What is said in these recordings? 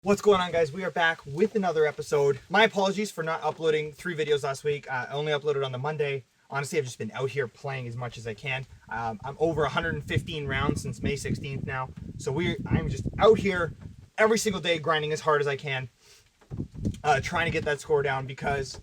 What's going on, guys? We are back with another episode. My apologies for not uploading 3 videos last week. I only uploaded on the Monday. Honestly, I've just been out here playing as much as I can. I'm over 115 rounds since May 16th now. So I'm just out here every single day grinding as hard as I can, trying to get that score down because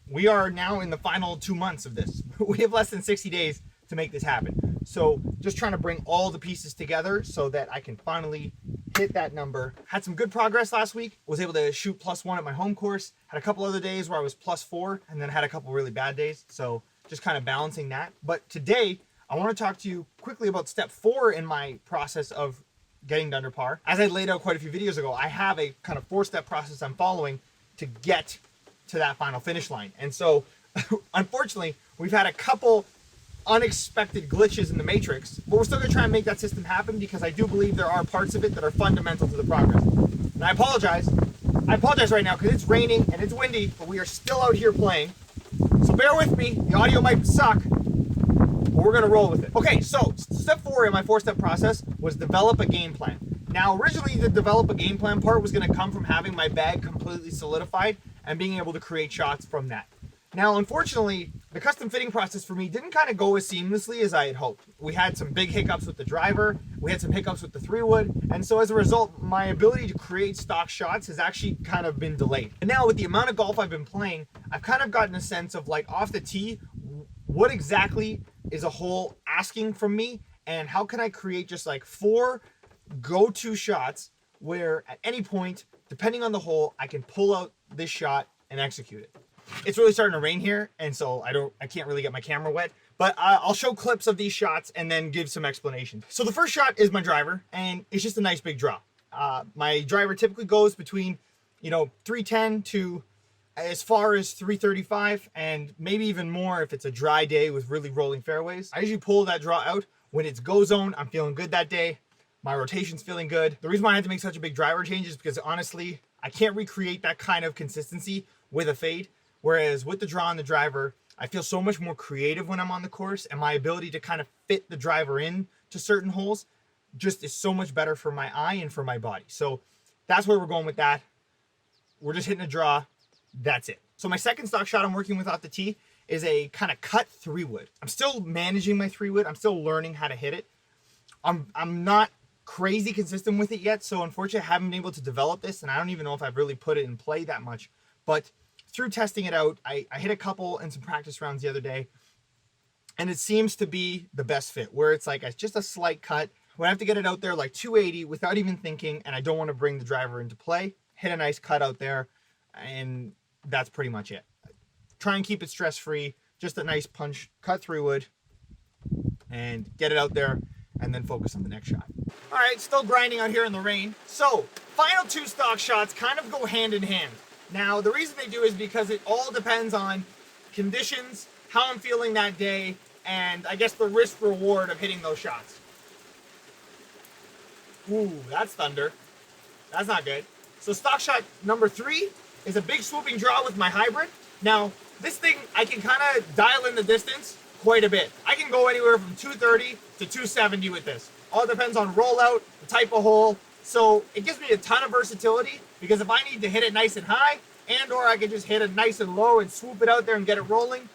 we are now in the final 2 months of this. We have less than 60 days to make this happen. So just trying to bring all the pieces together so that I can finally hit that number. Had some good progress last week. Was able to shoot +1 at my home course. Had a couple other days where I was +4 and then had a couple really bad days. So just kind of balancing that. But today I want to talk to you quickly about step 4 in my process of getting to under par. As I laid out quite a few videos ago, I have a kind of 4-step process I'm following to get to that final finish line. And so unfortunately, we've had a couple unexpected glitches in the matrix, but we're still gonna try and make that system happen because I do believe there are parts of it that are fundamental to the progress. And I apologize right now because it's raining and it's windy, but we are still out here playing. So bear with me, the audio might suck, but we're gonna roll with it. Okay, so step 4 in my 4-step process was develop a game plan. Now, originally the develop a game plan part was gonna come from having my bag completely solidified and being able to create shots from that. Now, unfortunately, the custom fitting process for me didn't kind of go as seamlessly as I had hoped. We had some big hiccups with the driver, we had some hiccups with the 3-wood, and so as a result, my ability to create stock shots has actually kind of been delayed. And now with the amount of golf I've been playing, I've kind of gotten a sense of, like, off the tee, what exactly is a hole asking from me, and how can I create just like 4 go-to shots where at any point, depending on the hole, I can pull out this shot and execute it. It's really starting to rain here, and so I can't really get my camera wet, but I'll show clips of these shots and then give some explanation. So the first shot is my driver, and it's just a nice big draw. My driver typically goes between, 310 to as far as 335, and maybe even more if it's a dry day with really rolling fairways. I usually pull that draw out when it's go zone. I'm feeling good that day. My rotation's feeling good. The reason why I had to make such a big driver change is because honestly, I can't recreate that kind of consistency with a fade. Whereas with the draw and the driver, I feel so much more creative when I'm on the course, and my ability to kind of fit the driver in to certain holes just is so much better for my eye and for my body. So that's where we're going with that. We're just hitting a draw. That's it. So my second stock shot I'm working with off the tee is a kind of cut 3-wood. I'm still managing my 3-wood. I'm still learning how to hit it. I'm not crazy consistent with it yet, so unfortunately I haven't been able to develop this, and I don't even know if I've really put it in play that much. But through testing it out, I hit a couple in some practice rounds the other day, and it seems to be the best fit, where it's like just a slight cut. When I have to get it out there like 280 without even thinking, and I don't want to bring the driver into play, hit a nice cut out there, and that's pretty much it. Try and keep it stress-free, just a nice punch, cut 3-wood, and get it out there, and then focus on the next shot. All right, still grinding out here in the rain. So, final 2 stock shots kind of go hand in hand. Now, the reason they do is because it all depends on conditions, how I'm feeling that day, and I guess the risk reward of hitting those shots. Ooh, that's thunder. That's not good. So stock shot number 3 is a big swooping draw with my hybrid. Now, this thing, I can kind of dial in the distance quite a bit. I can go anywhere from 230 to 270 with this. All depends on rollout, the type of hole. So it gives me a ton of versatility, because if I need to hit it nice and high, and or I can just hit it nice and low and swoop it out there and get it rolling,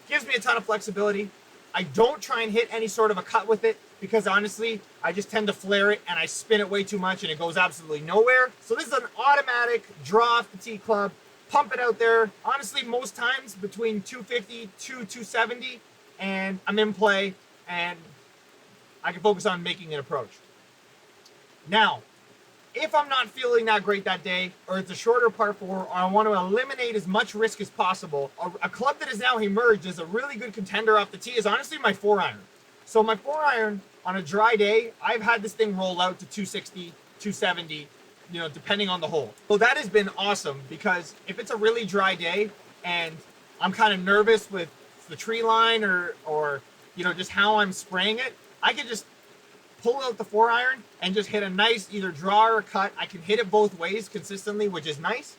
gives me a ton of flexibility. I don't try and hit any sort of a cut with it, because honestly, I just tend to flare it and I spin it way too much and it goes absolutely nowhere. So this is an automatic draw off the tee club, pump it out there, honestly most times between 250 to 270, and I'm in play and I can focus on making an approach. Now, if I'm not feeling that great that day, or it's a shorter par 4, or I want to eliminate as much risk as possible, a club that has now emerged as a really good contender off the tee is honestly my 4-iron. So my 4-iron, on a dry day, I've had this thing roll out to 260, 270, depending on the hole. So that has been awesome, because if it's a really dry day and I'm kind of nervous with the tree line or just how I'm spraying it, I can just pull out the 4-iron and just hit a nice either draw or cut. I can hit it both ways consistently, which is nice,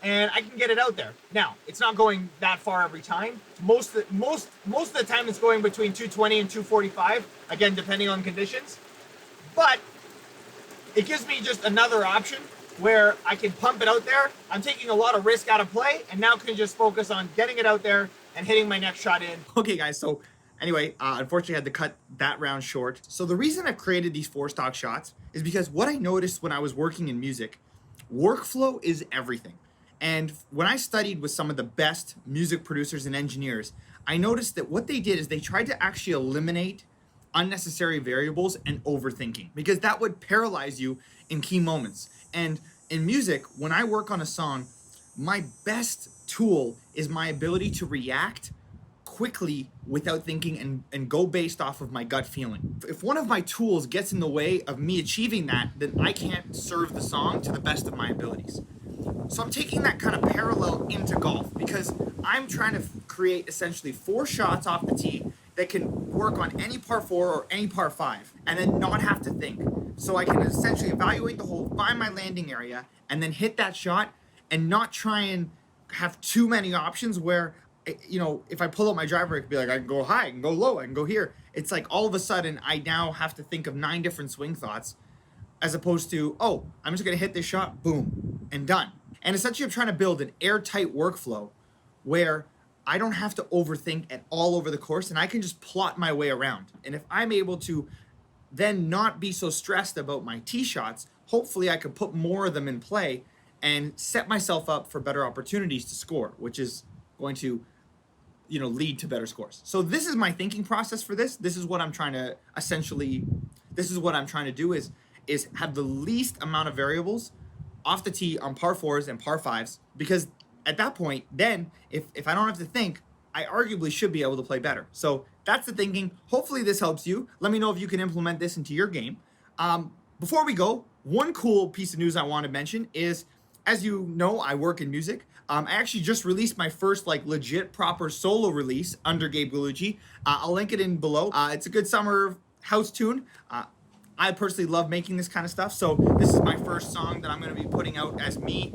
and I can get it out there. Now, it's not going that far every time. Most of the time it's going between 220 and 245, again, depending on conditions. But it gives me just another option where I can pump it out there. I'm taking a lot of risk out of play and now can just focus on getting it out there and hitting my next shot in. Okay guys, so anyway, unfortunately I had to cut that round short. So the reason I've created these 4 stock shots is because what I noticed when I was working in music, workflow is everything. And when I studied with some of the best music producers and engineers, I noticed that what they did is they tried to actually eliminate unnecessary variables and overthinking, because that would paralyze you in key moments. And in music, when I work on a song, my best tool is my ability to react quickly without thinking and go based off of my gut feeling. If one of my tools gets in the way of me achieving that, then I can't serve the song to the best of my abilities. So I'm taking that kind of parallel into golf, because I'm trying to create essentially 4 shots off the tee that can work on any par 4 or any par 5 and then not have to think. So I can essentially evaluate the hole, find my landing area, and then hit that shot and not try and have too many options where, you know, if I pull out my driver, it could be like, I can go high, I can go low, I can go here. It's like all of a sudden I now have to think of 9 different swing thoughts, as opposed to, oh, I'm just gonna hit this shot, boom, and done. And essentially I'm trying to build an airtight workflow where I don't have to overthink it all over the course and I can just plot my way around. And if I'm able to then not be so stressed about my tee shots, hopefully I can put more of them in play and set myself up for better opportunities to score, which is going to, you know, lead to better scores. So this is my thinking process for this. This is what I'm trying to do is have the least amount of variables off the tee on par 4s and par 5s, because at that point, then if I don't have to think, I arguably should be able to play better. So that's the thinking. Hopefully this helps you. Let me know if you can implement this into your game. Before we go, one cool piece of news I want to mention is, as you know, I work in music. I actually just released my first like legit proper solo release under Gabe Gallucci. I'll link it in below. It's a good summer house tune. I personally love making this kind of stuff. So this is my first song that I'm going to be putting out as me,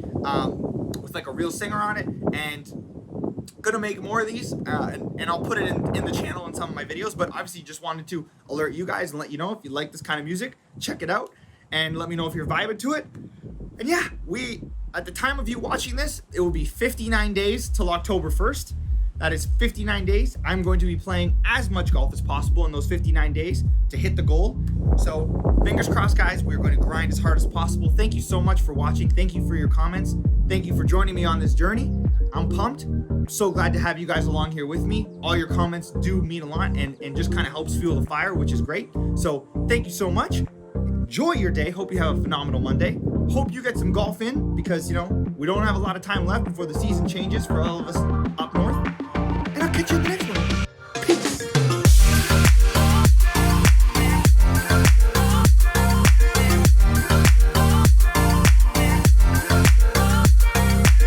with like a real singer on it, and gonna make more of these, and I'll put it in the channel in some of my videos. But obviously just wanted to alert you guys and let you know, if you like this kind of music, check it out and let me know if you're vibing to it. And yeah, at the time of you watching this, it will be 59 days till October 1st. That is 59 days. I'm going to be playing as much golf as possible in those 59 days to hit the goal. So fingers crossed, guys. We're going to grind as hard as possible. Thank you so much for watching. Thank you for your comments. Thank you for joining me on this journey. I'm pumped. I'm so glad to have you guys along here with me. All your comments do mean a lot and just kind of helps fuel the fire, which is great. So thank you so much. Enjoy your day. Hope you have a phenomenal Monday. Hope you get some golf in, because, you know, we don't have a lot of time left before the season changes for all of us up north. And I'll catch you in the next